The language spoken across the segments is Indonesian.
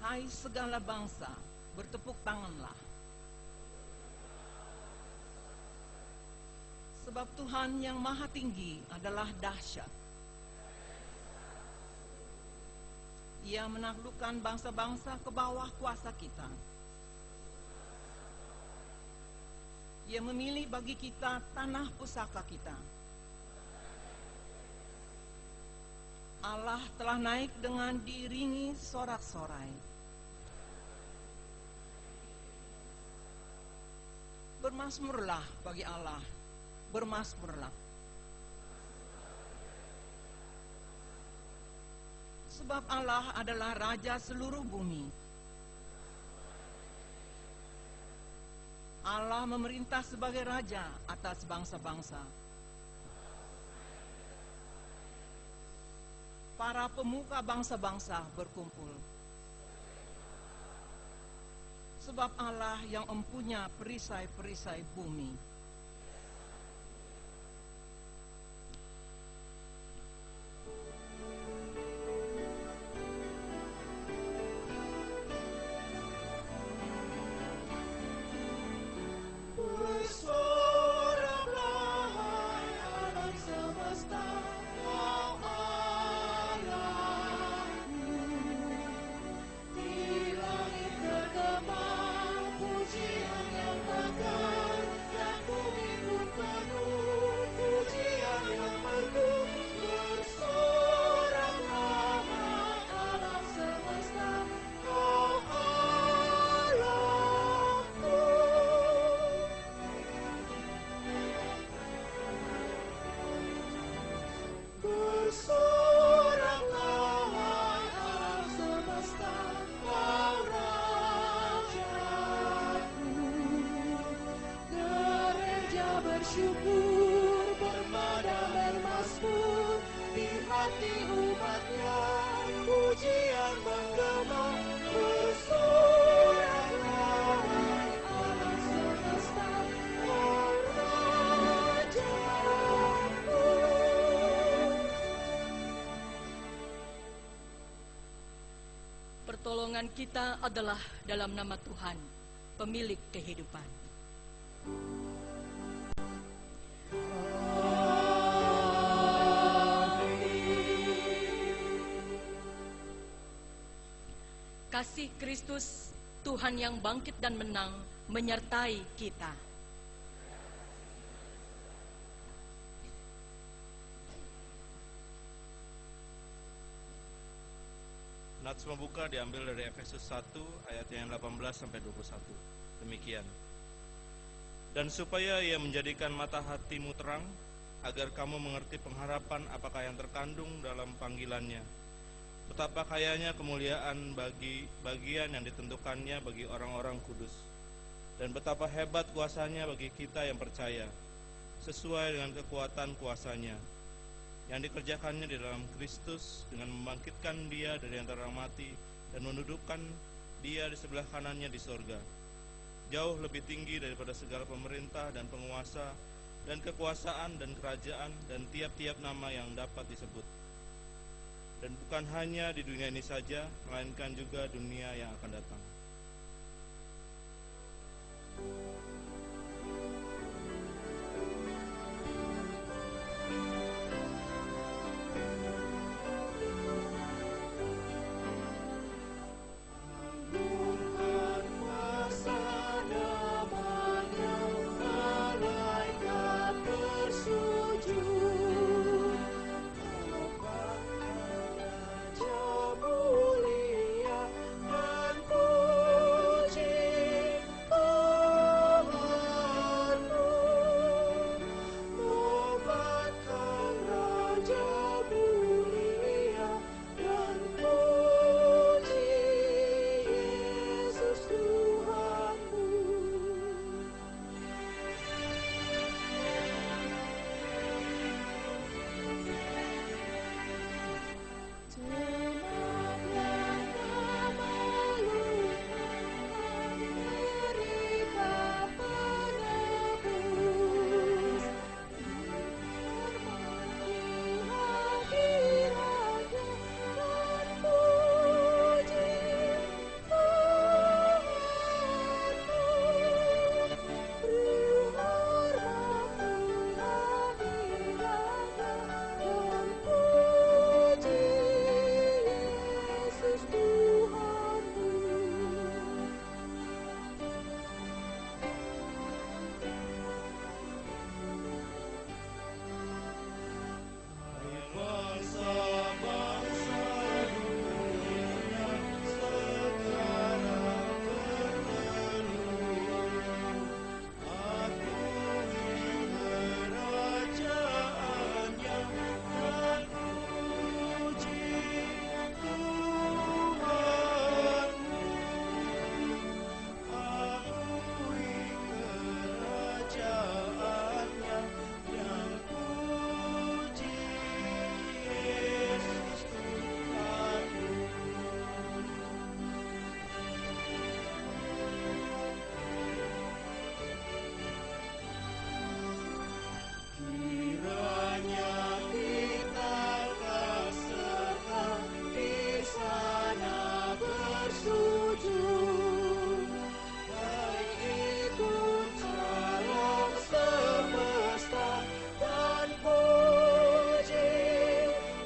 Hai segala bangsa, bertepuk tanganlah. Sebab Tuhan yang Maha Tinggi adalah dahsyat. Ia menaklukkan bangsa-bangsa ke bawah kuasa kita. Ia memilih bagi kita tanah pusaka kita. Allah telah naik dengan diiringi sorak-sorai. Bermasmurlah bagi Allah, bermasmurlah. Sebab Allah adalah Raja seluruh bumi. Allah memerintah sebagai Raja atas bangsa-bangsa. Para pemuka bangsa-bangsa berkumpul. Sebab Allah yang empunya perisai-perisai bumi. Bersyukur, bermadam bermasmur di hati umatnya, pujian menggema, bersoraklah alam semesta, Rajaku. Pertolongan kita adalah dalam nama Tuhan, pemilik kehidupan. Kasih Kristus, Tuhan yang bangkit dan menang, menyertai kita. Nats pembuka diambil dari Efesus 1 ayat yang 18 sampai 21. Demikian. Dan supaya ia menjadikan mata hatimu terang, agar kamu mengerti pengharapan apakah yang terkandung dalam panggilannya. Betapa kayanya kemuliaan bagi bagian yang ditentukannya bagi orang-orang kudus, dan betapa hebat kuasanya bagi kita yang percaya, sesuai dengan kekuatan kuasanya, yang dikerjakannya di dalam Kristus dengan membangkitkan dia dari antara mati dan mendudukkan dia di sebelah kanannya di sorga, jauh lebih tinggi daripada segala pemerintah dan penguasa dan kekuasaan dan kerajaan dan tiap-tiap nama yang dapat disebut. Dan bukan hanya di dunia ini saja, melainkan juga dunia yang akan datang. Mulia dan puji Yesus Tuhanku. Bangsa-bangsa dunia sekarang berteduh, akui kerajaannya dan puji Tuhanmu. Akui kerajaannya dan puji Yesus Tuhanmu. Kiranya kita akan serta di sana bersujud, baik ikut alam semesta dan puji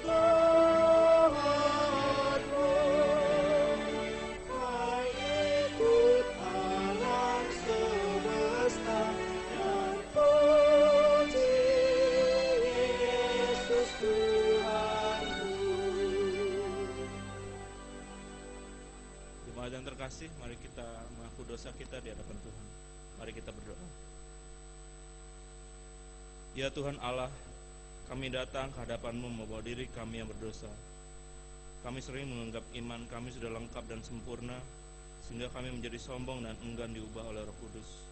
Tuhanmu. Baik ikut alam semesta dan puji Yesus Tuhanku. Jemaat yang terkasih, mari kita mengaku dosa kita di hadapan Tuhan. Mari kita berdoa. Ya Tuhan Allah, kami datang ke hadapan-Mu membawa diri kami yang berdosa. Kami sering menganggap iman kami sudah lengkap dan sempurna, sehingga kami menjadi sombong dan enggan diubah oleh Roh Kudus.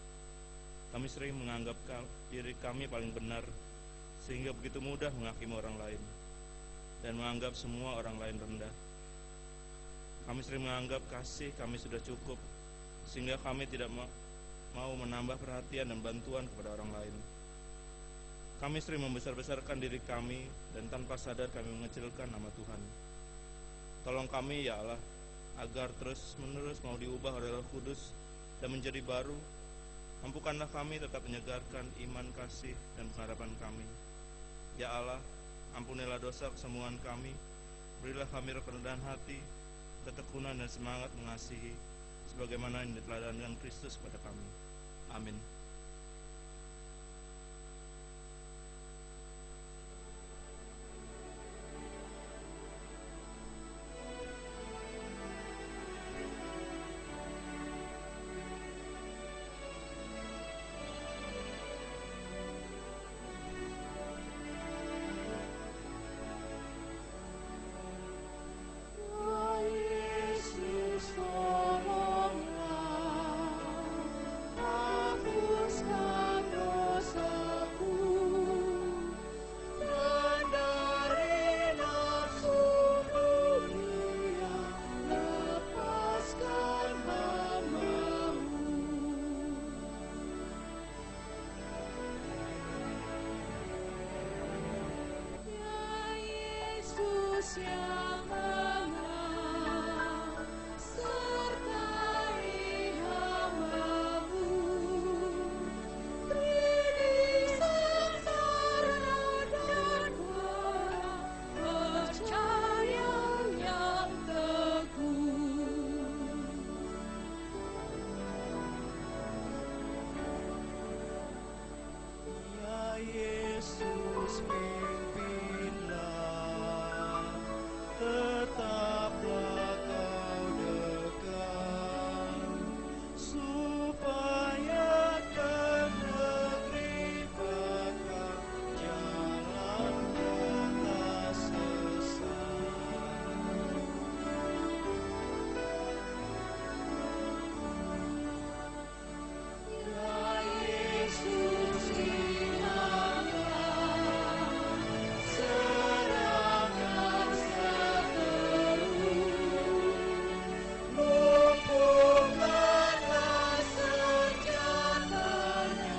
Kami sering menganggap diri kami paling benar, sehingga begitu mudah menghakimi orang lain, dan menganggap semua orang lain rendah. Kami sering menganggap kasih kami sudah cukup, sehingga kami tidak mau menambah perhatian dan bantuan kepada orang lain. Kami sering membesar-besarkan diri kami, dan tanpa sadar kami mengecilkan nama Tuhan. Tolong kami ya Allah, agar terus-menerus mau diubah oleh Roh Kudus dan menjadi baru. Mampukanlah kami tetap menyegarkan iman, kasih, dan pengharapan kami. Ya Allah, ampunilah dosa kesembuhan kami, berilah kami kerendahan hati, ketekunan dan semangat mengasihi, sebagaimana yang diteladankan Kristus kepada kami. Amin. Yesus tolonglah, hapuskan dosaku, dan dari nafsu dunia lepaskan hamba-Mu. Ya Yesus yang menang, sertai hamba-Mu, beri sengsara dan percaya yang teguh. Ya Yesus, pimpinlah, tetaplah Kau dekat, supaya ke negeri bakal jalan kita sesat. Ya Yesus, ingatlah, serahkan sepenuh, lumpuhkanlah senjatanya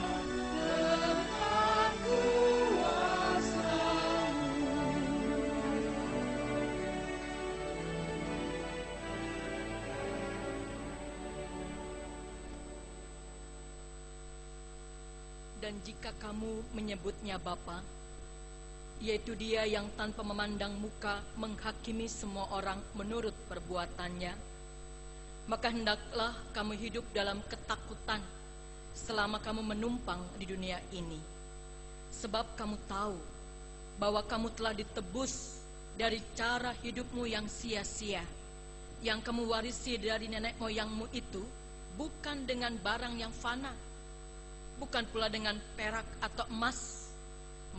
dengan kuasa-Mu. Dan jika kamu menyebutnya Bapa, yaitu Dia yang tanpa memandang muka menghakimi semua orang menurut perbuatannya, maka hendaklah kamu hidup dalam ketakutan selama kamu menumpang di dunia ini. Sebab kamu tahu bahwa kamu telah ditebus dari cara hidupmu yang sia-sia, yang kamu warisi dari nenek moyangmu itu, bukan dengan barang yang fana, bukan pula dengan perak atau emas,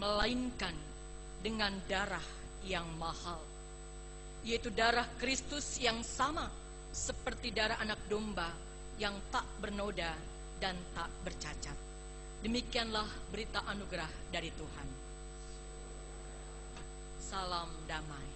melainkan dengan darah yang mahal, yaitu darah Kristus yang sama seperti darah anak domba yang tak bernoda dan tak bercacat. Demikianlah berita anugerah dari Tuhan. Salam damai.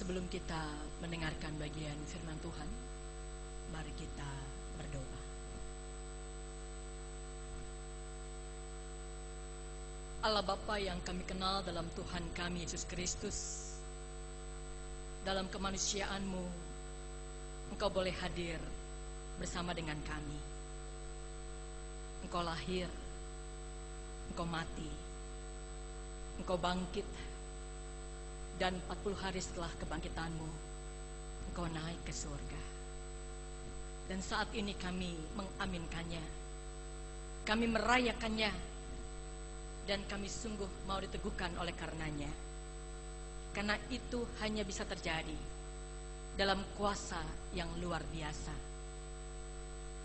Sebelum kita mendengarkan bagian firman Tuhan, mari kita berdoa. Allah Bapa yang kami kenal dalam Tuhan kami Yesus Kristus, dalam kemanusiaan-Mu, Engkau boleh hadir bersama dengan kami. Engkau lahir, Engkau mati, Engkau bangkit, dan 40 hari setelah kebangkitan-Mu, Engkau naik ke surga. Dan saat ini kami mengaminkannya, kami merayakannya, dan kami sungguh mau diteguhkan oleh karenanya. Karena itu hanya bisa terjadi dalam kuasa yang luar biasa.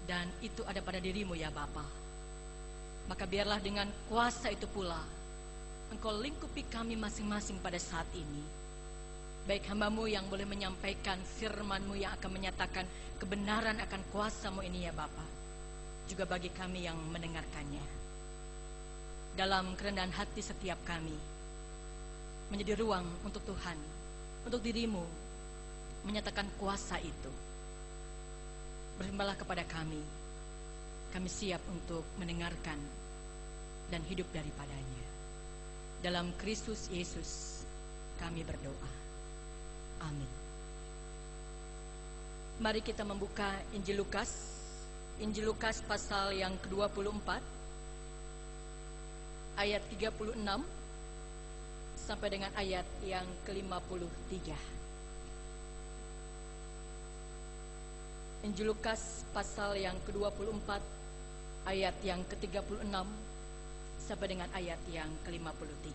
Dan itu ada pada diri-Mu ya Bapa. Maka biarlah dengan kuasa itu pula Engkau lingkupi kami masing-masing pada saat ini. Baik hamba-Mu yang boleh menyampaikan firman-Mu yang akan menyatakan kebenaran akan kuasa-Mu ini ya Bapa. Juga bagi kami yang mendengarkannya. Dalam kerendahan hati setiap kami, menjadi ruang untuk Tuhan, untuk diri-Mu, menyatakan kuasa itu. Berfirmanlah kepada kami siap untuk mendengarkan dan hidup daripadanya. Dalam Kristus Yesus kami berdoa. Amin. Mari kita membuka Injil Lukas pasal yang ke-24 ayat 36 sampai dengan ayat yang ke-53. Injil Lukas pasal yang ke-24 ayat yang ke-36 sampai dengan ayat yang ke-53.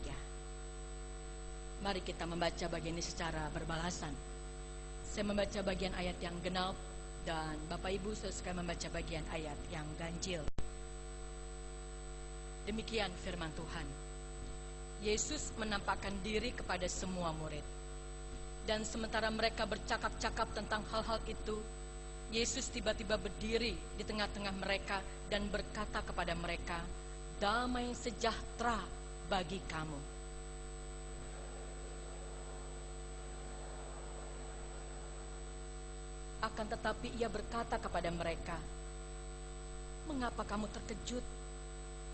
Mari kita membaca bagian ini secara berbalasan. Saya membaca bagian ayat yang genap dan Bapak Ibu sekalian membaca bagian ayat yang ganjil. Demikian firman Tuhan. Yesus menampakkan diri kepada semua murid. Dan sementara mereka bercakap-cakap tentang hal-hal itu, Yesus tiba-tiba berdiri di tengah-tengah mereka dan berkata kepada mereka, "Damai sejahtera bagi kamu." Akan tetapi ia berkata kepada mereka, "Mengapa kamu terkejut?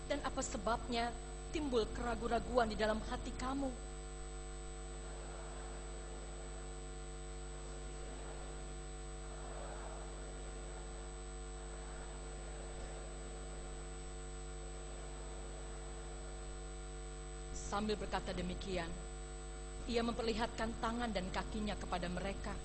Dan apa sebabnya timbul keraguan-raguan di dalam hati kamu? Sambil berkata demikian, ia memperlihatkan tangan dan kakinya kepada mereka.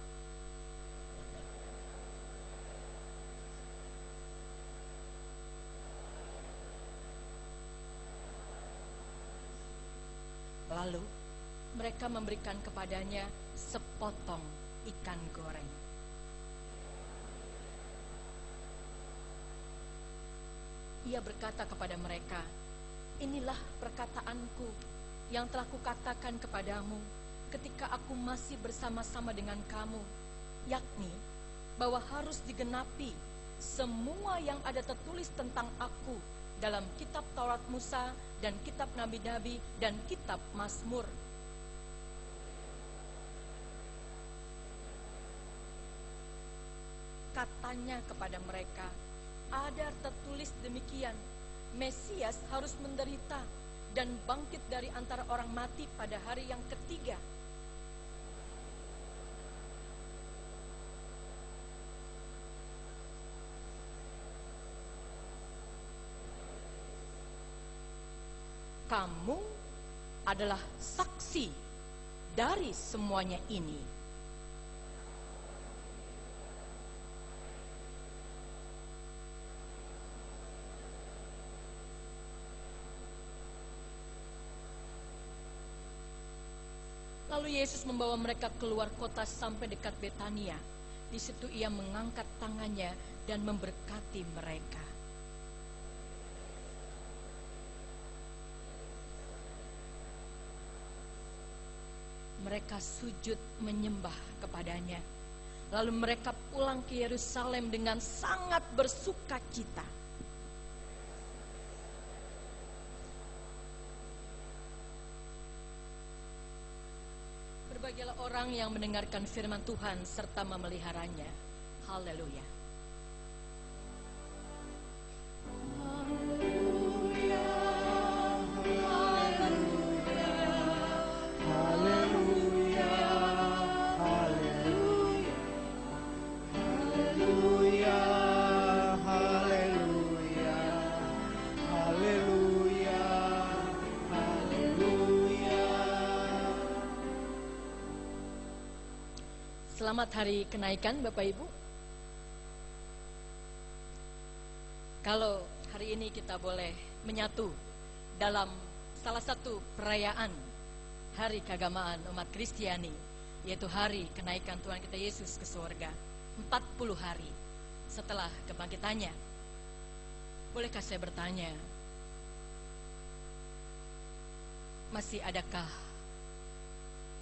Lalu mereka memberikan kepadanya sepotong ikan goreng. Ia berkata kepada mereka, "Inilah perkataanku yang telah kukatakan kepadamu ketika aku masih bersama-sama dengan kamu, yakni bahwa harus digenapi semua yang ada tertulis tentang aku dalam kitab Taurat Musa dan kitab Nabi-Nabi dan kitab Mazmur." Katanya kepada mereka, "Ada tertulis demikian, Mesias harus menderita dan bangkit dari antara orang mati pada hari yang ketiga." Kamu adalah saksi dari semuanya ini. Lalu Yesus membawa mereka keluar kota sampai dekat Betania. Di situ ia mengangkat tangannya dan memberkati mereka. Mereka sujud menyembah kepadanya. Lalu mereka pulang ke Yerusalem dengan sangat bersuka cita. Berbahagialah orang yang mendengarkan firman Tuhan serta memeliharanya. Haleluya. Selamat hari kenaikan Bapak Ibu. Kalau hari ini kita boleh menyatu dalam salah satu perayaan hari keagamaan umat Kristiani, yaitu hari kenaikan Tuhan kita Yesus ke surga 40 hari setelah kebangkitannya. Bolehkah saya bertanya, masih adakah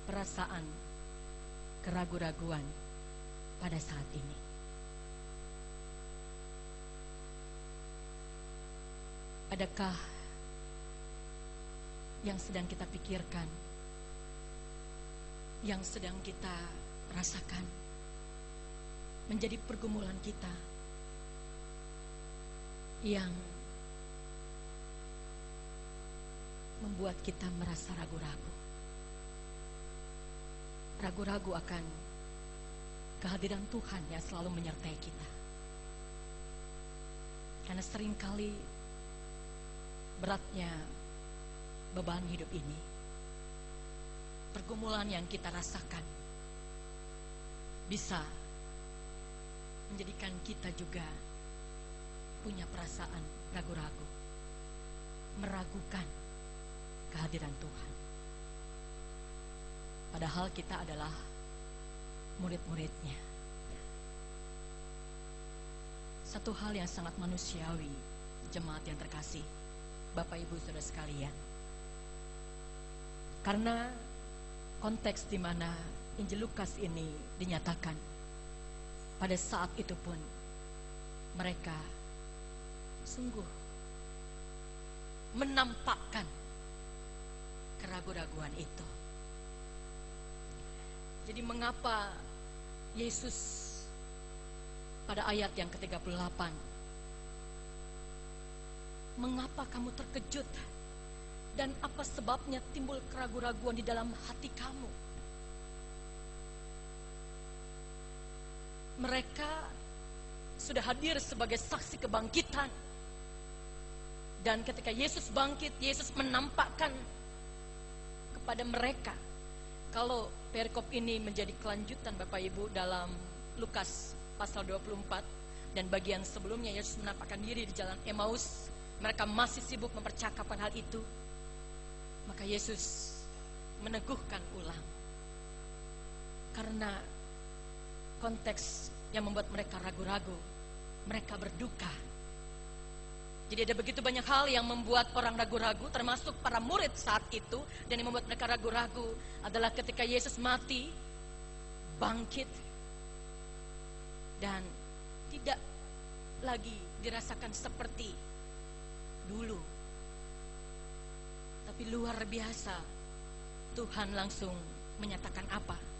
perasaan keraguan-raguan pada saat ini? Adakah yang sedang kita pikirkan, yang sedang kita rasakan menjadi pergumulan kita yang membuat kita merasa ragu-ragu? Ragu-ragu akan kehadiran Tuhan yang selalu menyertai kita. Karena seringkali beratnya beban hidup ini, pergumulan yang kita rasakan bisa menjadikan kita juga punya perasaan ragu-ragu, meragukan kehadiran Tuhan. Padahal kita adalah murid-muridnya. Satu hal yang sangat manusiawi, jemaat yang terkasih, Bapak Ibu Saudara sekalian. Karena konteks di mana Injil Lukas ini dinyatakan, pada saat itu pun mereka sungguh menampakkan keraguan-raguan itu. Jadi mengapa Yesus pada ayat yang ke-38, mengapa kamu terkejut dan apa sebabnya timbul keraguan-raguan di dalam hati kamu? Mereka sudah hadir sebagai saksi kebangkitan, dan ketika Yesus bangkit, Yesus menampakkan kepada mereka. Kalau perikop ini menjadi kelanjutan Bapak Ibu dalam Lukas pasal 24, dan bagian sebelumnya Yesus menampakkan diri di jalan Emmaus, mereka masih sibuk mempercakapkan hal itu. Maka Yesus meneguhkan ulang, karena konteks yang membuat mereka ragu-ragu, mereka berduka. Jadi ada begitu banyak hal yang membuat orang ragu-ragu, termasuk para murid saat itu. Dan yang membuat mereka ragu-ragu adalah ketika Yesus mati, bangkit, dan tidak lagi dirasakan seperti dulu. Tapi luar biasa, Tuhan langsung menyatakan apa?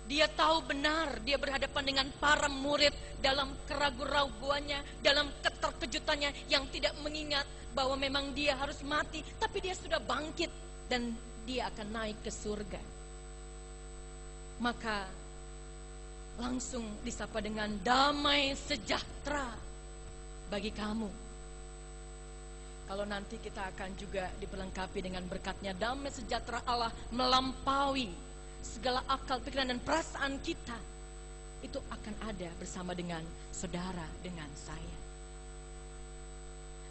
Dia tahu benar dia berhadapan dengan para murid dalam keraguan-raguannya, dalam keterkejutannya yang tidak mengingat bahwa memang dia harus mati, tapi dia sudah bangkit dan dia akan naik ke surga. Maka langsung disapa dengan damai sejahtera bagi kamu. Kalau nanti kita akan juga diperlengkapi dengan berkatnya, damai sejahtera Allah melampaui segala akal, pikiran, dan perasaan kita, itu akan ada bersama dengan saudara, dengan saya.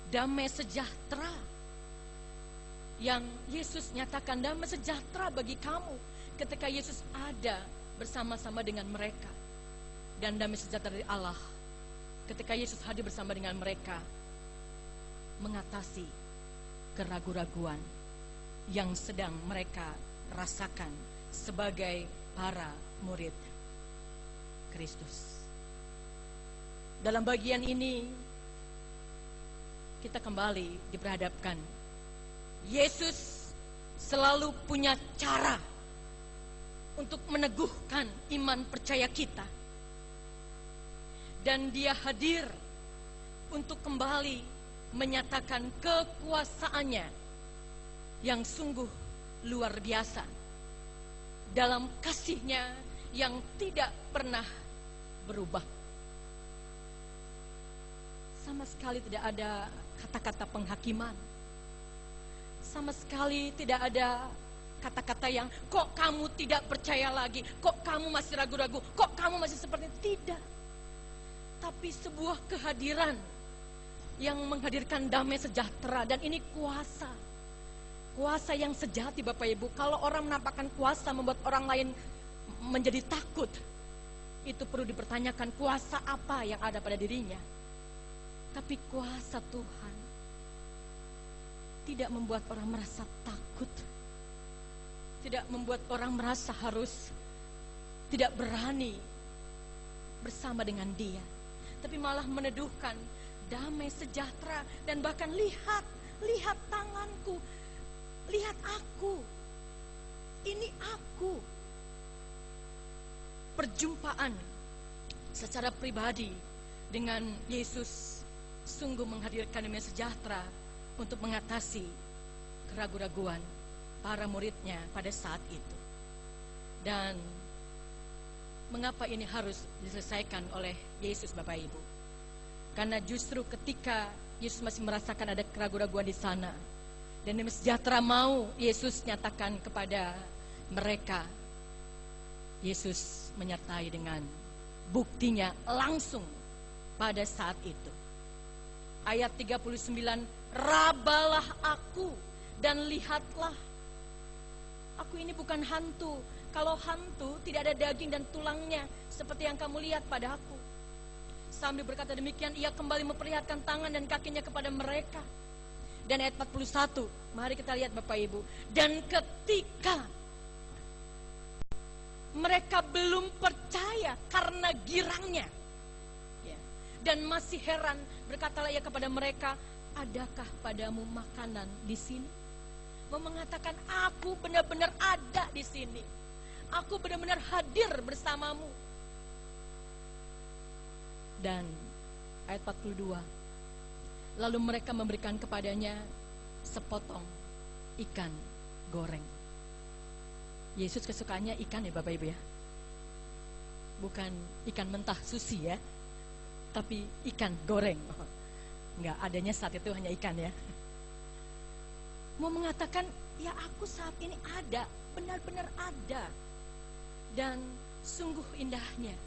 Damai sejahtera yang Yesus nyatakan, damai sejahtera bagi kamu ketika Yesus ada bersama-sama dengan mereka. Dan damai sejahtera dari Allah ketika Yesus hadir bersama dengan mereka, mengatasi keraguan-raguan yang sedang mereka rasakan sebagai para murid Kristus. Dalam bagian ini kita kembali diperhadapkan, Yesus selalu punya cara untuk meneguhkan iman percaya kita. Dan Dia hadir untuk kembali menyatakan kekuasaannya yang sungguh luar biasa dalam kasih-Nya yang tidak pernah berubah. Sama sekali tidak ada kata-kata penghakiman. Sama sekali tidak ada kata-kata yang kok kamu tidak percaya lagi, kok kamu masih ragu-ragu, kok kamu masih seperti tidak. Tapi sebuah kehadiran yang menghadirkan damai sejahtera, dan ini kuasa. Kuasa yang sejati Bapak Ibu. Kalau orang menampakkan kuasa membuat orang lain menjadi takut, itu perlu dipertanyakan kuasa apa yang ada pada dirinya. Tapi kuasa Tuhan tidak membuat orang merasa takut, tidak membuat orang merasa harus tidak berani bersama dengan Dia, tapi malah meneduhkan damai sejahtera. Dan bahkan lihat tanganku, lihat aku, ini aku. Perjumpaan secara pribadi dengan Yesus sungguh menghadirkan damai sejahtera untuk mengatasi keraguan-raguan para muridnya pada saat itu. Dan mengapa ini harus diselesaikan oleh Yesus Bapak Ibu? Karena justru ketika Yesus masih merasakan ada keraguan-raguan di sana, dan damai sejahtera mau Yesus nyatakan kepada mereka, Yesus menyertai dengan buktinya langsung pada saat itu. Ayat 39, rabalah aku dan lihatlah. Aku ini bukan hantu. Kalau hantu tidak ada daging dan tulangnya seperti yang kamu lihat pada aku. Sambil berkata demikian, ia kembali memperlihatkan tangan dan kakinya kepada mereka. Dan ayat 41, mari kita lihat Bapak Ibu. Dan ketika mereka belum percaya karena girangnya, dan masih heran, berkatalah ia kepada mereka, adakah padamu makanan di sini? Mau mengatakan, aku benar-benar ada di sini. Aku benar-benar hadir bersamamu. Dan ayat 42, lalu mereka memberikan kepadanya sepotong ikan goreng. Yesus kesukaannya ikan ya Bapak Ibu ya. Bukan ikan mentah sushi ya, tapi ikan goreng. Enggak, adanya saat itu hanya ikan ya. Mau mengatakan, ya aku saat ini ada, benar-benar ada. Dan sungguh indahnya.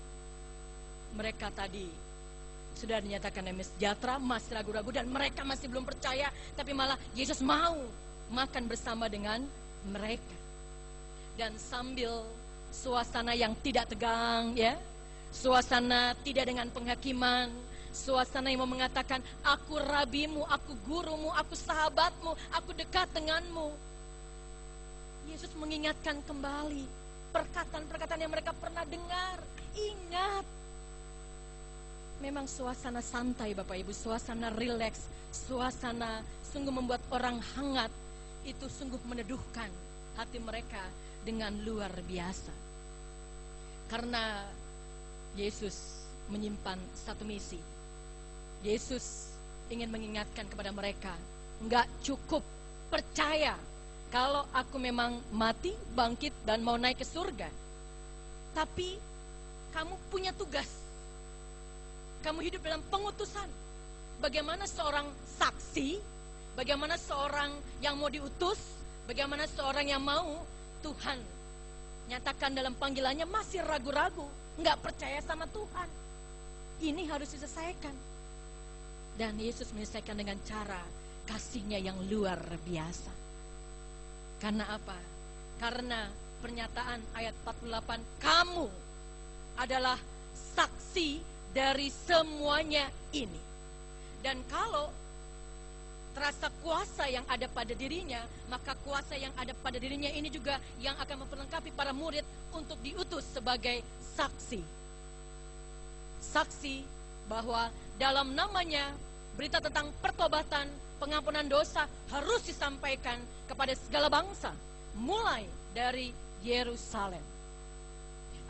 Mereka tadi sudah dinyatakan damai sejahtera, masih ragu-ragu, dan mereka masih belum percaya, tapi malah Yesus mau makan bersama dengan mereka. Dan sambil suasana yang tidak tegang ya, suasana tidak dengan penghakiman, suasana yang mau mengatakan, aku rabimu, aku gurumu, aku sahabatmu, aku dekat denganmu. Yesus mengingatkan kembali perkataan-perkataan yang mereka pernah dengar. Ingat, memang suasana santai Bapak Ibu, suasana rileks, suasana sungguh membuat orang hangat. Itu sungguh meneduhkan hati mereka dengan luar biasa. Karena Yesus menyimpan satu misi. Yesus ingin mengingatkan kepada mereka, enggak cukup percaya kalau aku memang mati, bangkit, dan mau naik ke surga. Tapi kamu punya tugas. Kamu hidup dalam pengutusan. Bagaimana seorang saksi, bagaimana seorang yang mau diutus, bagaimana seorang yang mau Tuhan nyatakan dalam panggilannya masih ragu-ragu, enggak percaya sama Tuhan. Ini harus diselesaikan. Dan Yesus menyelesaikan dengan cara kasih-Nya yang luar biasa. Karena apa? Karena pernyataan ayat 48, kamu adalah saksi dari semuanya ini. Dan kalau terasa kuasa yang ada pada dirinya, maka kuasa yang ada pada dirinya ini juga yang akan memperlengkapi para murid untuk diutus sebagai saksi. Saksi bahwa dalam namanya berita tentang pertobatan, pengampunan dosa harus disampaikan kepada segala bangsa, mulai dari Yerusalem.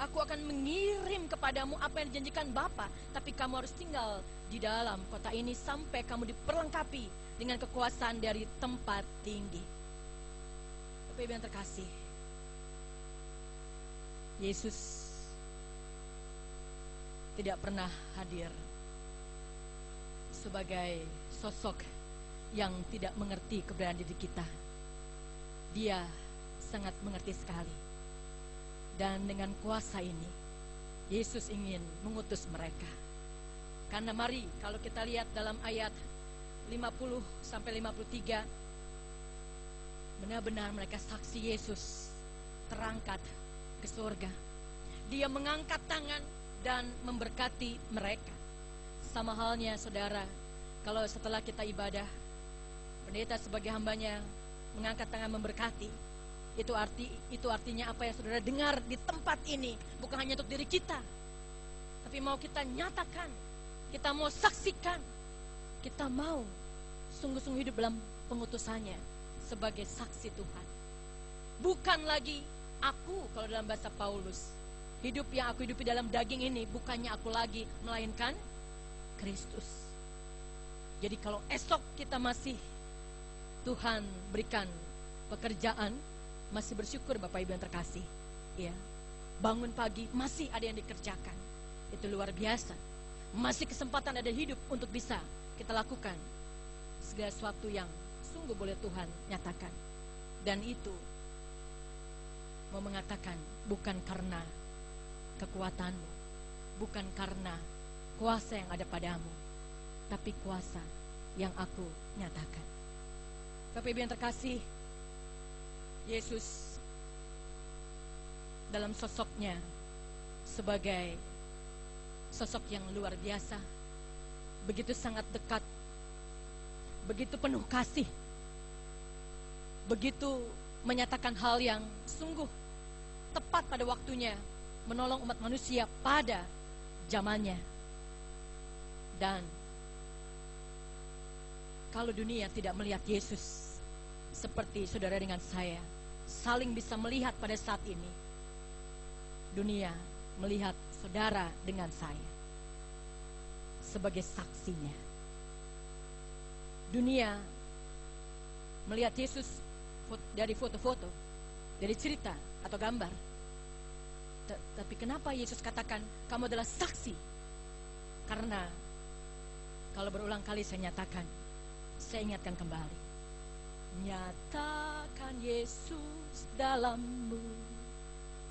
Aku akan mengirim kepadamu apa yang dijanjikan Bapa, tapi kamu harus tinggal di dalam kota ini sampai kamu diperlengkapi dengan kekuasaan dari tempat tinggi. Bapak Ibu yang terkasih, Yesus tidak pernah hadir sebagai sosok yang tidak mengerti keberadaan diri kita. Dia sangat mengerti sekali. Dan dengan kuasa ini, Yesus ingin mengutus mereka. Karena mari kalau kita lihat dalam ayat 50 sampai 53, benar-benar mereka saksi Yesus terangkat ke surga. Dia mengangkat tangan dan memberkati mereka. Sama halnya saudara, kalau setelah kita ibadah, pendeta sebagai hambanya mengangkat tangan memberkati, itu artinya apa yang saudara dengar di tempat ini bukan hanya untuk diri kita, tapi mau kita nyatakan, kita mau saksikan, kita mau sungguh-sungguh hidup dalam pengutusannya sebagai saksi Tuhan. Bukan lagi aku, kalau dalam bahasa Paulus, hidup yang aku hidupi dalam daging ini bukannya aku lagi, melainkan Kristus. Jadi kalau esok kita masih Tuhan berikan pekerjaan, masih bersyukur Bapak Ibu yang terkasih, ya. Bangun pagi masih ada yang dikerjakan, itu luar biasa. Masih kesempatan ada hidup untuk bisa kita lakukan segala sesuatu yang sungguh boleh Tuhan nyatakan. Dan itu mau mengatakan bukan karena kekuatanmu, bukan karena kuasa yang ada padamu, tapi kuasa yang aku nyatakan. Bapak Ibu yang terkasih, Yesus dalam sosoknya sebagai sosok yang luar biasa, begitu sangat dekat, begitu penuh kasih, begitu menyatakan hal yang sungguh tepat pada waktunya, menolong umat manusia pada zamannya. Dan kalau dunia tidak melihat Yesus seperti saudara dengan saya saling bisa melihat pada saat ini, dunia melihat saudara dengan saya sebagai saksinya. Dunia melihat Yesus dari foto-foto, dari cerita atau gambar. Tapi kenapa Yesus katakan kamu adalah saksi? Karena kalau berulang kali saya nyatakan, saya ingatkan kembali, nyatakan Yesus dalammu,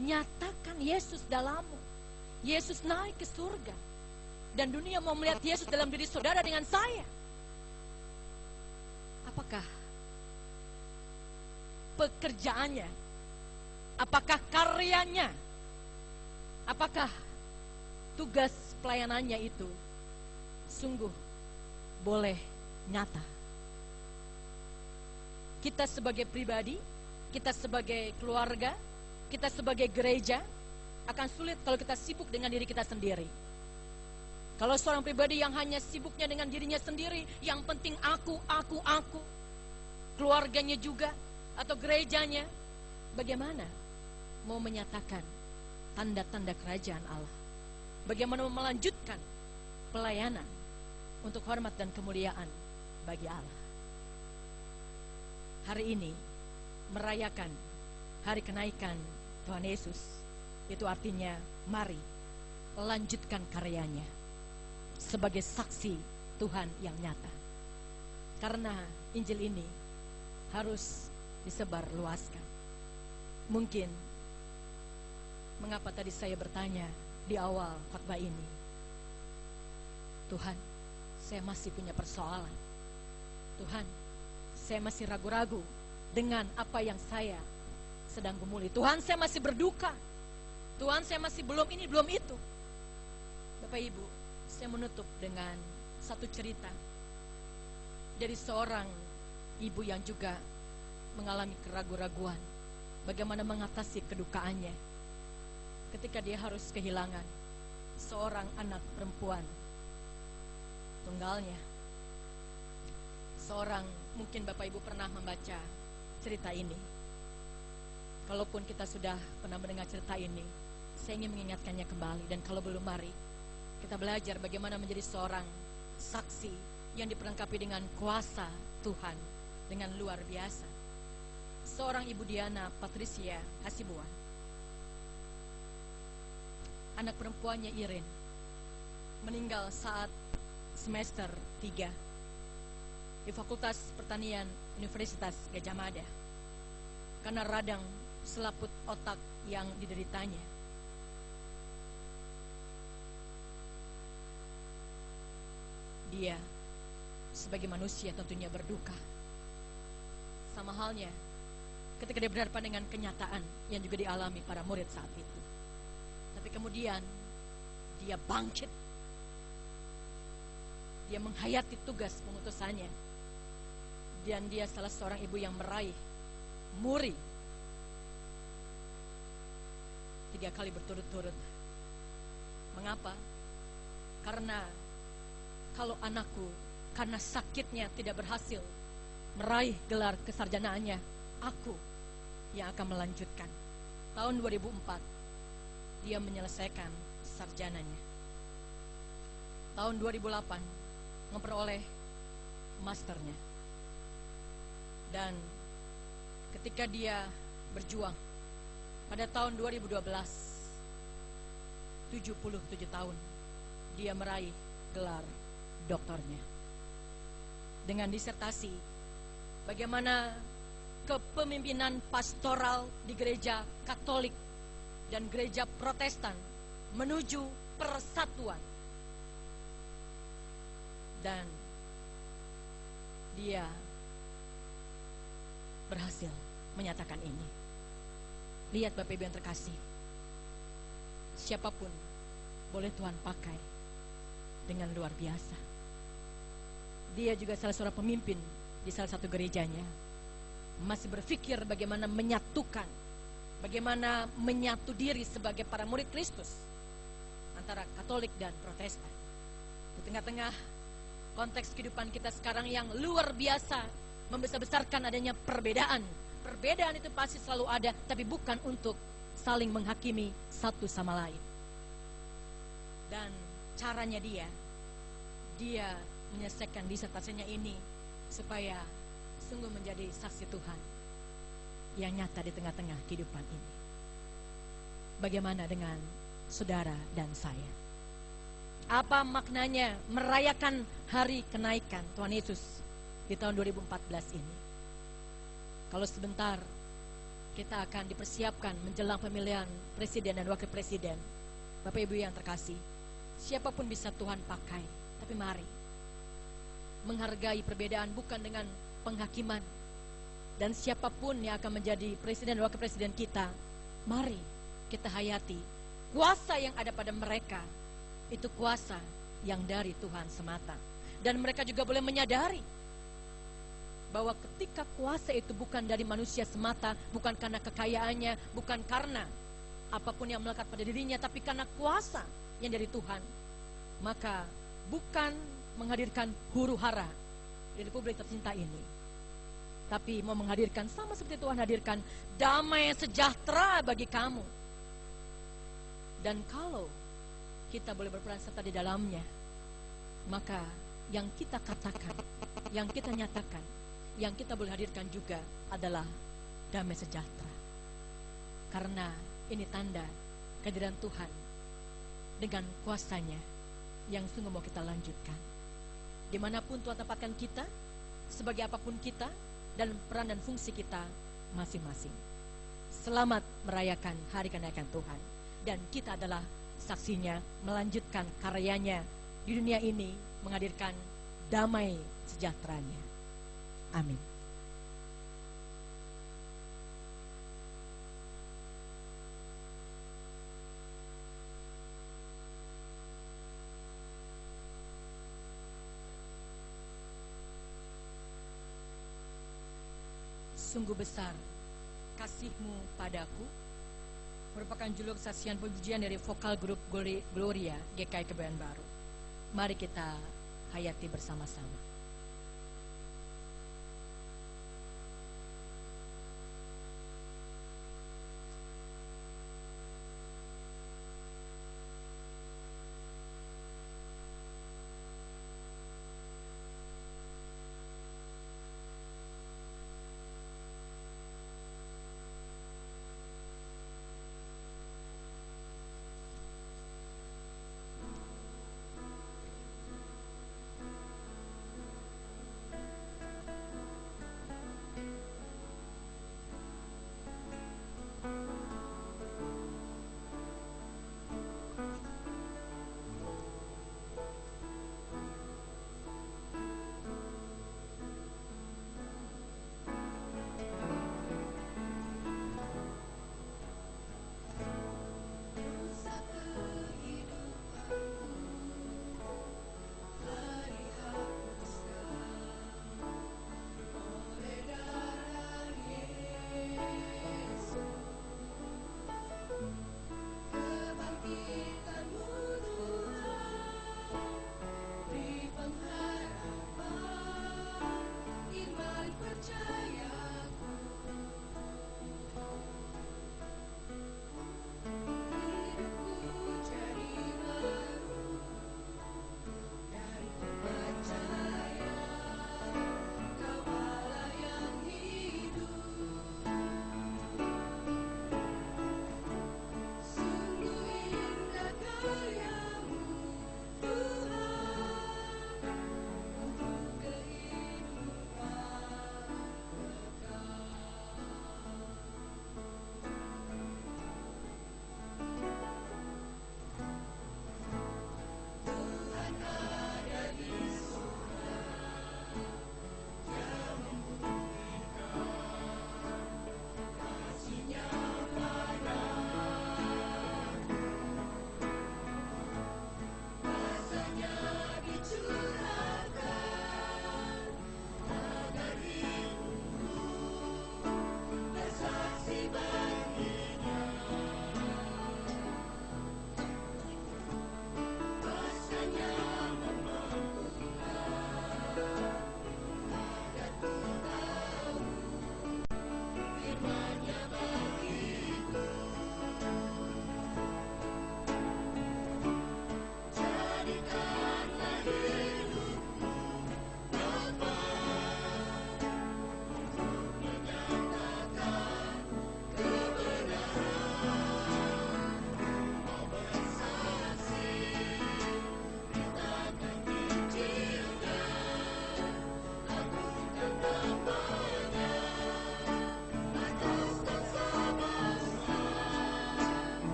nyatakan Yesus dalammu. Yesus naik ke surga, dan dunia mau melihat Yesus dalam diri saudara dengan saya. Apakah pekerjaannya? Apakah karyanya? Apakah tugas pelayanannya itu sungguh boleh nyata? Kita sebagai pribadi, kita sebagai keluarga, kita sebagai gereja akan sulit kalau kita sibuk dengan diri kita sendiri. Kalau seorang pribadi yang hanya sibuknya dengan dirinya sendiri, yang penting aku, keluarganya juga atau gerejanya, bagaimana mau menyatakan tanda-tanda kerajaan Allah? Bagaimana mau melanjutkan pelayanan untuk hormat dan kemuliaan bagi Allah? Hari ini merayakan hari kenaikan Tuhan Yesus, itu artinya mari lanjutkan karyanya sebagai saksi Tuhan yang nyata. Karena Injil ini harus disebar luaskan. Mungkin mengapa tadi saya bertanya di awal khotbah ini, Tuhan, saya masih punya persoalan. Tuhan, saya masih ragu-ragu dengan apa yang saya sedang gumuli. Tuhan, saya masih berduka. Tuhan, saya masih belum ini, belum itu. Bapak Ibu, saya menutup dengan satu cerita dari seorang ibu yang juga mengalami keraguan-raguan. Bagaimana mengatasi kedukaannya ketika dia harus kehilangan seorang anak perempuan tunggalnya. Seorang, mungkin Bapak Ibu pernah membaca cerita ini. Kalaupun kita sudah pernah mendengar cerita ini, saya ingin mengingatkannya kembali. Dan kalau belum, mari kita belajar bagaimana menjadi seorang saksi yang diperlengkapi dengan kuasa Tuhan dengan luar biasa. Seorang Ibu Diana Patricia Hasibuan, anak perempuannya Irene, meninggal saat semester 3 di Fakultas Pertanian Universitas Gajah Mada karena radang selaput otak yang dideritanya. Dia sebagai manusia tentunya berduka. Sama halnya ketika dia berhadapan dengan kenyataan yang juga dialami para murid saat itu. Tapi kemudian dia bangkit. Dia menghayati tugas pengutusannya. Dan dia salah seorang ibu yang meraih muri 3 kali berturut-turut. Mengapa? Karena kalau anakku karena sakitnya tidak berhasil meraih gelar kesarjanaannya, aku yang akan melanjutkan. Tahun 2004 dia menyelesaikan sarjananya. Tahun 2008 memperoleh masternya. Dan ketika dia berjuang pada tahun 2012, 77 tahun, dia meraih gelar doktornya dengan disertasi bagaimana kepemimpinan pastoral di gereja Katolik dan gereja Protestan menuju persatuan. Dan dia berhasil menyatakan ini. Lihat Bapak Ibu yang terkasih, siapapun boleh Tuhan pakai dengan luar biasa. Dia juga salah seorang pemimpin di salah satu gerejanya, masih berpikir bagaimana menyatukan, bagaimana menyatu diri sebagai para murid Kristus antara Katolik dan Protestan. Di tengah-tengah konteks kehidupan kita sekarang yang luar biasa, membesar-besarkan adanya perbedaan. Perbedaan itu pasti selalu ada, tapi bukan untuk saling menghakimi satu sama lain. Dan caranya dia menyelesaikan disertasinya ini supaya sungguh menjadi saksi Tuhan yang nyata di tengah-tengah kehidupan ini. Bagaimana dengan saudara dan saya? Apa maknanya merayakan hari kenaikan Tuhan Yesus di tahun 2014 ini? Kalau sebentar kita akan dipersiapkan menjelang pemilihan presiden dan wakil presiden, Bapak Ibu yang terkasih, siapapun bisa Tuhan pakai. Tapi mari menghargai perbedaan bukan dengan penghakiman. Dan siapapun yang akan menjadi presiden dan wakil presiden kita, mari kita hayati kuasa yang ada pada mereka. Itu kuasa yang dari Tuhan semata. Dan mereka juga boleh menyadari bahwa ketika kuasa itu bukan dari manusia semata, bukan karena kekayaannya, bukan karena apapun yang melekat pada dirinya, tapi karena kuasa yang dari Tuhan, maka bukan menghadirkan huru hara di Republik tercinta ini, tapi mau menghadirkan sama seperti Tuhan hadirkan damai sejahtera bagi kamu. Dan kalau kita boleh berperan serta di dalamnya, maka yang kita katakan, yang kita nyatakan, yang kita boleh hadirkan juga adalah damai sejahtera. Karena ini tanda kehadiran Tuhan dengan kuasanya yang sungguh mau kita lanjutkan. Dimanapun Tuhan tempatkan kita, sebagai apapun kita, dan peran dan fungsi kita masing-masing. Selamat merayakan hari kenaikan Tuhan. Dan kita adalah saksinya, melanjutkan karyanya di dunia ini, menghadirkan damai sejahteranya. Amin. Sungguh besar kasih-Mu padaku, merupakan judul kesaksian pujian dari vokal grup Gloria GKI Kebayoran Baru. Mari kita hayati bersama-sama.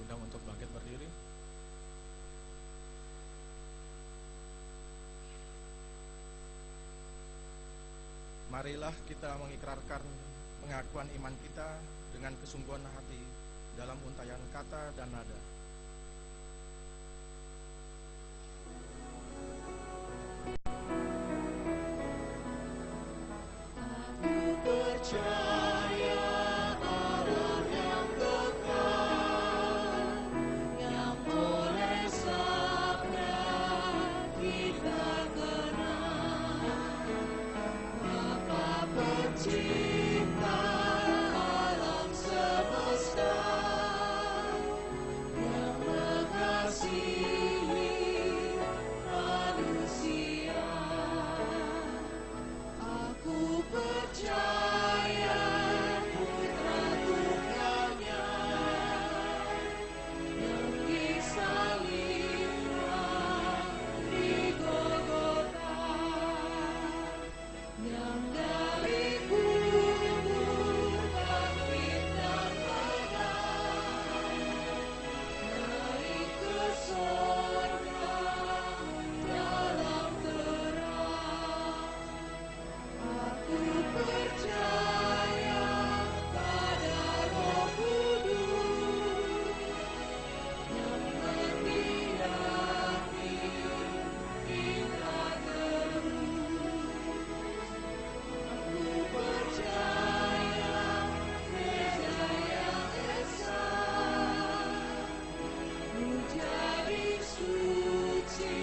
diundang untuk bangkit berdiri. Marilah kita mengikrarkan pengakuan iman kita dengan kesungguhan hati dalam untayan kata dan nada. Percaya Allah yang kekal, yang oleh sabda kita kenal, Bapa pencipta alam semesta, yang mengasihi manusia. Aku percaya Putra Tuhannya yang disalibkan di Golgota, yang dari kubur bangkit dan menang, naik ke sorga dalam terang. Aku percaya pada Roh Kudus yang mengiringi kita terus. Aku percaya Gereja yang esa menjadi suci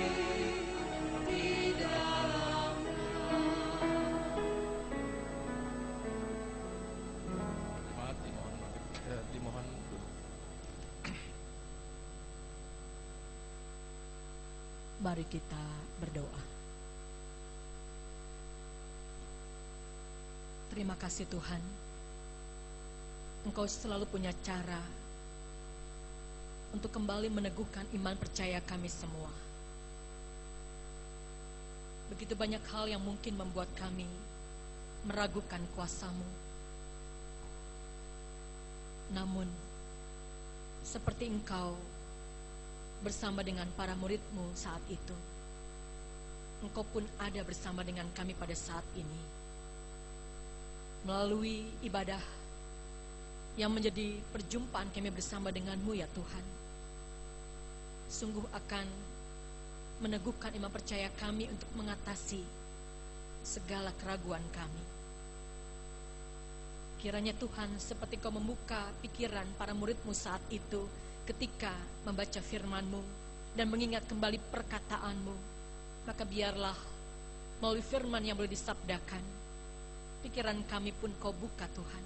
di dalamnya. Jemaat dimohon duduk. Mari kita berdoa. Terima kasih Tuhan, Engkau selalu punya cara untuk kembali meneguhkan iman percaya kami semua. Begitu banyak hal yang mungkin membuat kami meragukan kuasa-Mu. Namun, seperti Engkau bersama dengan para murid-Mu saat itu, Engkau pun ada bersama dengan kami pada saat ini. Melalui ibadah yang menjadi perjumpaan kami bersama dengan-Mu ya Tuhan, sungguh akan meneguhkan iman percaya kami untuk mengatasi segala keraguan kami. Kiranya Tuhan, seperti Kau membuka pikiran para murid-Mu saat itu ketika membaca firman-Mu dan mengingat kembali perkataan-Mu, maka biarlah melalui firman yang boleh disabdakan, pikiran kami pun Kau buka Tuhan,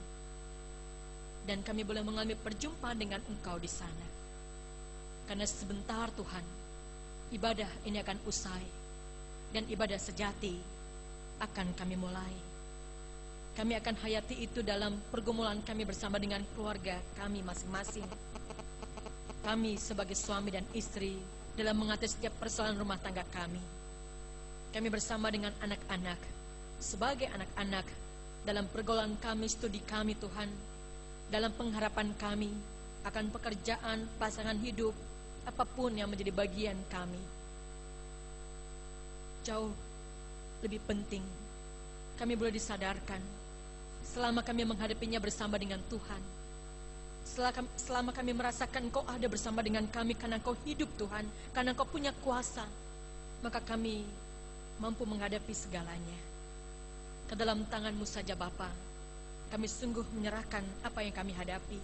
dan kami boleh mengalami perjumpaan dengan Engkau di sana. Karena sebentar Tuhan, ibadah ini akan usai, dan ibadah sejati akan kami mulai. Kami akan hayati itu dalam pergumulan kami bersama dengan keluarga kami masing-masing. Kami sebagai suami dan istri dalam mengatasi setiap persoalan rumah tangga kami. Kami bersama dengan anak-anak, sebagai anak-anak dalam pergaulan kami, studi kami Tuhan, dalam pengharapan kami akan pekerjaan, pasangan hidup, apapun yang menjadi bagian kami. Jauh lebih penting, kami boleh disadarkan selama kami menghadapinya bersama dengan Tuhan, selama kami merasakan Engkau ada bersama dengan kami karena Engkau hidup Tuhan, karena Engkau punya kuasa, maka kami mampu menghadapi segalanya. Ke dalam tangan-Mu saja Bapa, kami sungguh menyerahkan apa yang kami hadapi,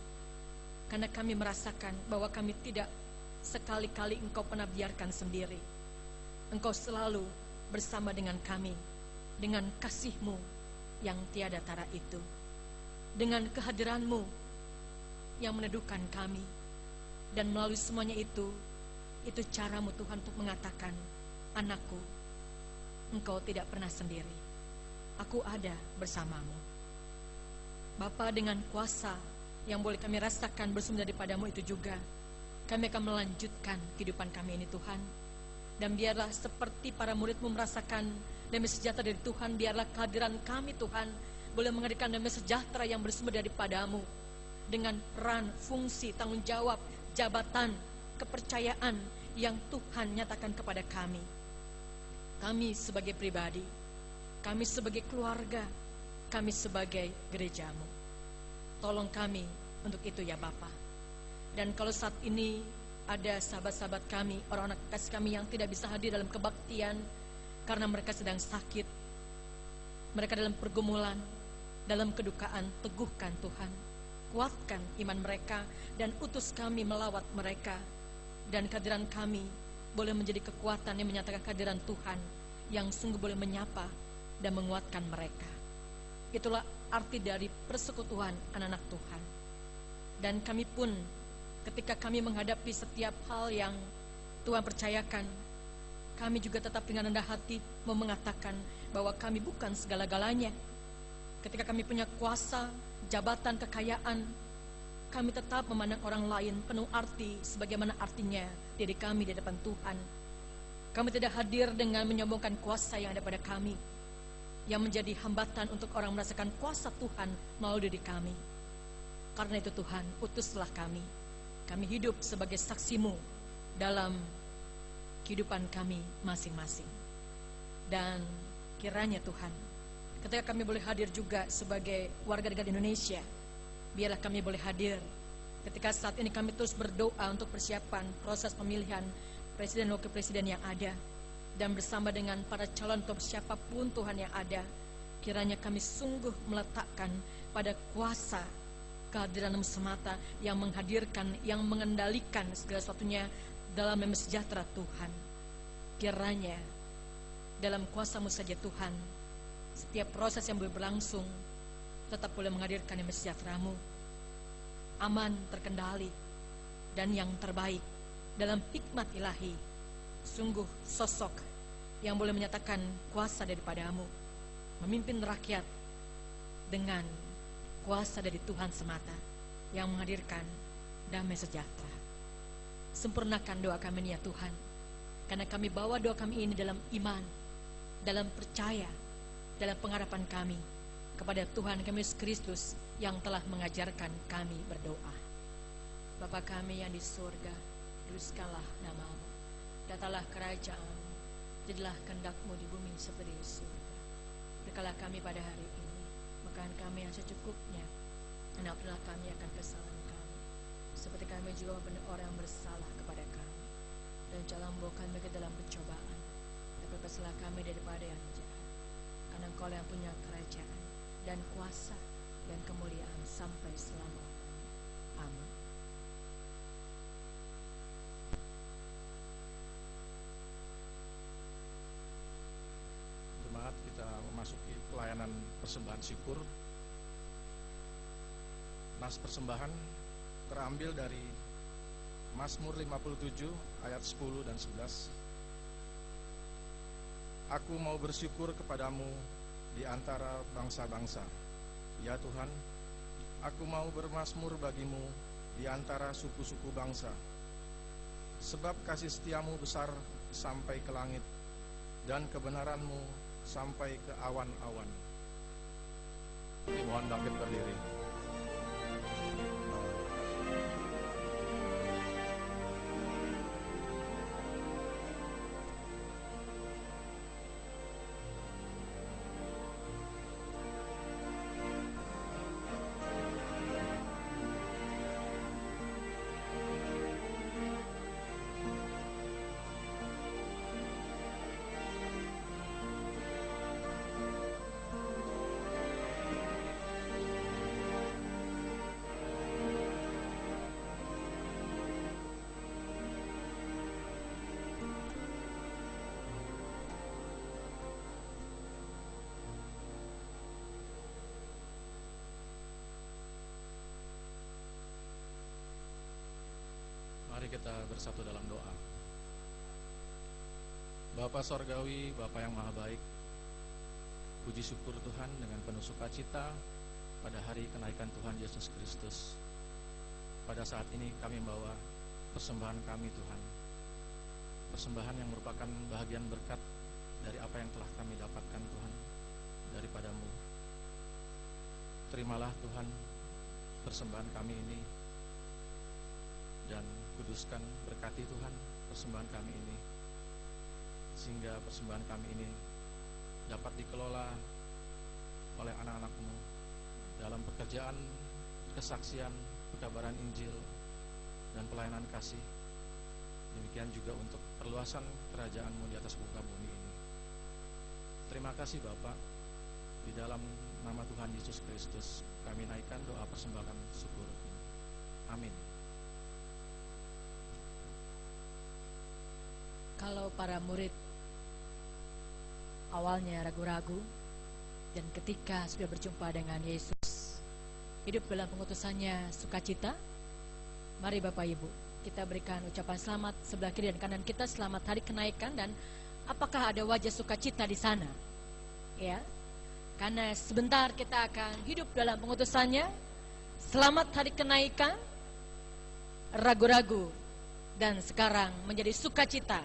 karena kami merasakan bahwa kami tidak sekali-kali Engkau pernah biarkan sendiri. Engkau selalu bersama dengan kami, dengan kasih-Mu yang tiada tara itu, dengan kehadiran-Mu yang meneduhkan kami, dan melalui semuanya itu cara-Mu Tuhan untuk mengatakan, anakku, engkau tidak pernah sendiri, aku ada bersamamu. Bapa, dengan kuasa yang boleh kami rasakan bersumber daripada-Mu itu juga, kami akan melanjutkan kehidupan kami ini Tuhan. Dan biarlah seperti para murid-Mu merasakan damai sejahtera dari Tuhan, biarlah kehadiran kami Tuhan boleh menghadirkan damai sejahtera yang bersumber daripada-Mu, dengan peran, fungsi, tanggung jawab, jabatan, kepercayaan yang Tuhan nyatakan kepada kami. Kami sebagai pribadi, kami sebagai keluarga, kami sebagai gerejamu. Tolong kami untuk itu ya Bapa. Dan kalau saat ini ada sahabat-sahabat kami, orang-orang kasih kami yang tidak bisa hadir dalam kebaktian karena mereka sedang sakit, mereka dalam pergumulan, dalam kedukaan, teguhkan Tuhan, kuatkan iman mereka, dan utus kami melawat mereka, dan kehadiran kami boleh menjadi kekuatan yang menyatakan kehadiran Tuhan yang sungguh boleh menyapa dan menguatkan mereka. Itulah arti dari persekutuan anak-anak Tuhan. Dan kami pun ketika kami menghadapi setiap hal yang Tuhan percayakan, kami juga tetap dengan rendah hati mengatakan bahwa kami bukan segala-galanya. Ketika kami punya kuasa, jabatan, kekayaan, kami tetap memandang orang lain penuh arti sebagaimana artinya diri kami di depan Tuhan. Kami tidak hadir dengan menyombongkan kuasa yang ada pada kami, yang menjadi hambatan untuk orang merasakan kuasa Tuhan melalui diri kami. Karena itu Tuhan, utuslah kami. Kami hidup sebagai saksimu dalam kehidupan kami masing-masing. Dan kiranya Tuhan, ketika kami boleh hadir juga sebagai warga negara Indonesia, biarlah kami boleh hadir ketika saat ini kami terus berdoa untuk persiapan proses pemilihan presiden dan wakil presiden yang ada, dan bersama dengan para calon atau siapapun Tuhan yang ada, kiranya kami sungguh meletakkan pada kuasa kehadiran-Mu semata yang menghadirkan, yang mengendalikan segala sesuatunya dalam damai sejahtera Tuhan. Kiranya dalam kuasa-Mu saja Tuhan, setiap proses yang boleh berlangsung tetap boleh menghadirkan damai sejahtera-Mu, aman, terkendali, dan yang terbaik dalam hikmat ilahi. Sungguh sosok yang boleh menyatakan kuasa daripada-Mu, memimpin rakyat dengan kuasa dari Tuhan semata yang menghadirkan damai sejahtera. Sempurnakan doa kami ini ya Tuhan, karena kami bawa doa kami ini dalam iman, dalam percaya, dalam pengharapan kami kepada Tuhan kami Yesus Kristus yang telah mengajarkan kami berdoa. Bapa kami yang di surga, kuduskanlah nama-Mu, datanglah kerajaan-Mu, jadilah kehendak-Mu di bumi seperti di surga. Berikanlah kami pada hari ini makan kami yang secukupnya, dan ampunilah kami akan kesalahan kami, seperti kami juga mengampuni orang yang bersalah kepada kami. Dan jangan membawa kami ke dalam pencobaan, tapi bebaskanlah kami daripada yang jahat. Karena Engkau yang punya kerajaan dan kuasa dan kemuliaan sampai selama-lamanya. Amin. Jemaat, kita memasuki pelayanan persembahan syukur. Nas persembahan terambil dari Mazmur 57 ayat 10 dan 11. Aku mau bersyukur kepadamu di antara bangsa-bangsa. Ya Tuhan, aku mau bermazmur bagimu di antara suku-suku bangsa. Sebab kasih setiamu besar sampai ke langit, dan kebenaranmu sampai ke awan-awan. Mohon bangkit berdiri. Mari kita bersatu dalam doa. Bapa Sorgawi, Bapa yang Maha Baik, puji syukur Tuhan dengan penuh sukacita pada hari kenaikan Tuhan Yesus Kristus. Pada saat ini kami membawa persembahan kami Tuhan, persembahan yang merupakan bahagian berkat dari apa yang telah kami dapatkan Tuhan daripada-Mu. Terimalah Tuhan persembahan kami ini dan kuduskan, berkati Tuhan persembahan kami ini, sehingga persembahan kami ini dapat dikelola oleh anak-anak-Mu dalam pekerjaan, kesaksian, pekabaran Injil, dan pelayanan kasih. Demikian juga untuk perluasan kerajaan-Mu di atas muka bumi ini. Terima kasih Bapa. Di dalam nama Tuhan Yesus Kristus kami naikkan doa persembahan syukur. Amin. Kalau para murid awalnya ragu-ragu, dan ketika sudah berjumpa dengan Yesus, hidup dalam pengutusannya sukacita, mari Bapak Ibu kita berikan ucapan selamat sebelah kiri dan kanan kita, selamat hari kenaikan. Dan apakah ada wajah sukacita di sana? Ya, karena sebentar kita akan hidup dalam pengutusannya. Selamat hari kenaikan, ragu-ragu, dan sekarang menjadi sukacita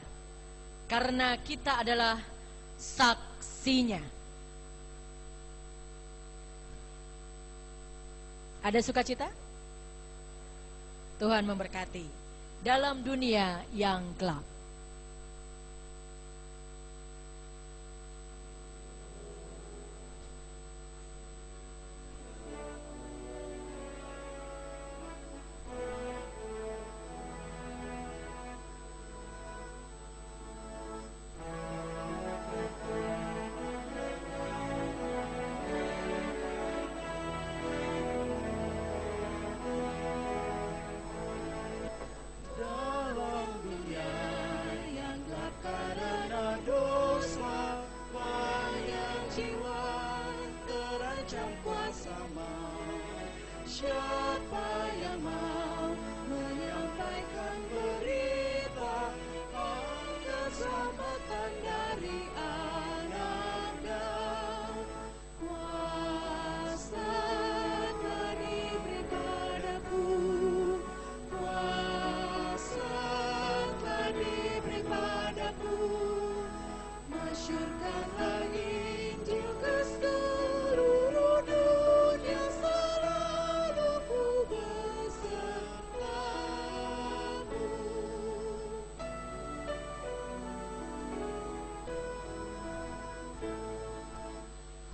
karena kita adalah saksinya. Ada sukacita? Tuhan memberkati dalam dunia yang gelap. Dalam dunia yang gelap karena dosa, banyak jiwa terancam kuasa maut. Siapa yang mau menyampaikan berita keselamatan dari anak Daud? Kuasa telah diberi padaku, kuasa telah diberi padaku. Masyurkanlah Injil ke seluruh dunia, selalu ku besertamu.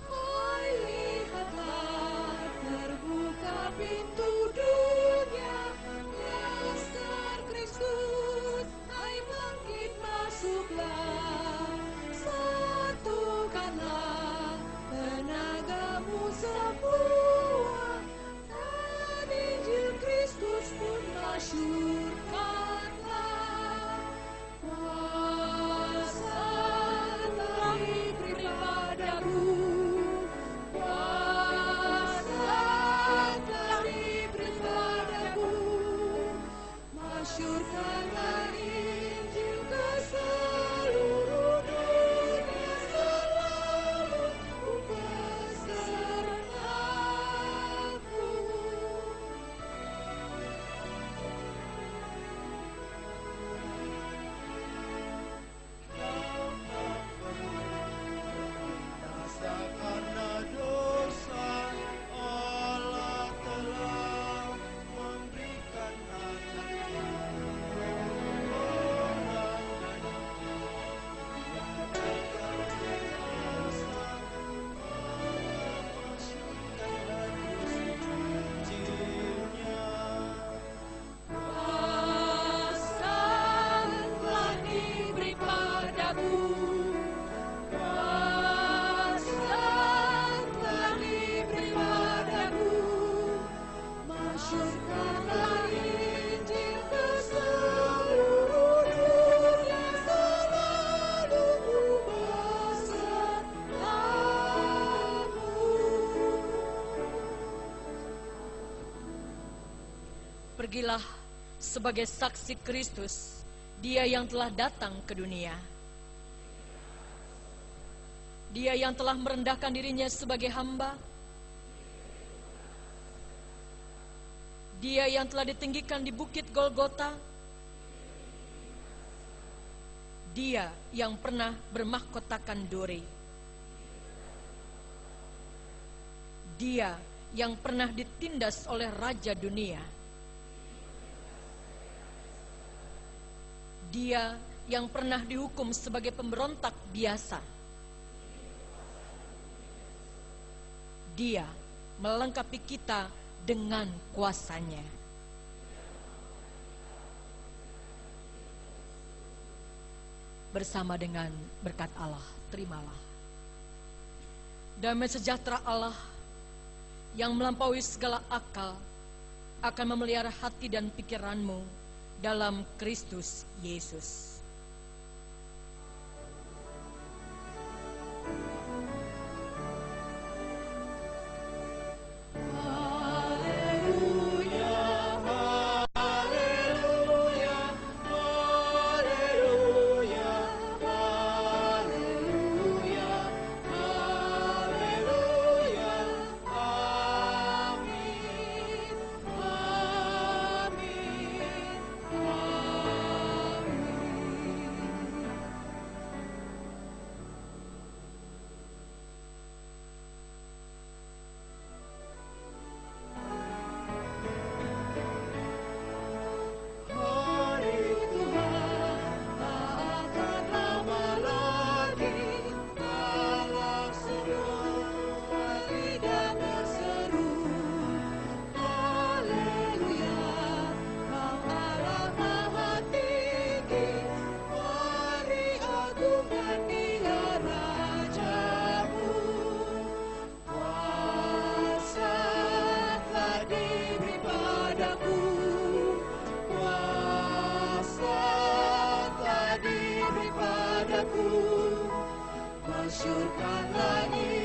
Hai, lihatlah terbuka pintu dunia, Laskar Kristus, hai bangkit masuklah, satukanlah tenagamu semua, dan Injil Kristus pun masyurkanlah. Kuasa telah diberi padaku, kuasa telah diberi padaku. Masyurkanlah Injil ke seluruh dunia, selalu ku besertamu. Binasa karena dosa, Allah telah memberikan anaknya. Orang dan dosa, Allah masyurkanlah Injilnya. Kuasa telah diberi padaku, kuasa telah diberi padaku. Masyurkanlah Injil ke seluruh dunia, selalu ku besertamu. Pergilah sebagai saksi Kristus, Dia yang telah datang ke dunia. Dia yang telah merendahkan dirinya sebagai hamba. Dia yang telah ditinggikan di bukit Golgota. Dia yang pernah bermahkotakan duri. Dia yang pernah ditindas oleh raja dunia. Dia yang pernah dihukum sebagai pemberontak biasa. Dia melengkapi kita dengan kuasanya. Bersama dengan berkat Allah, terimalah. Damai sejahtera Allah yang melampaui segala akal akan memelihara hati dan pikiranmu dalam Kristus Yesus. Masyurkanlah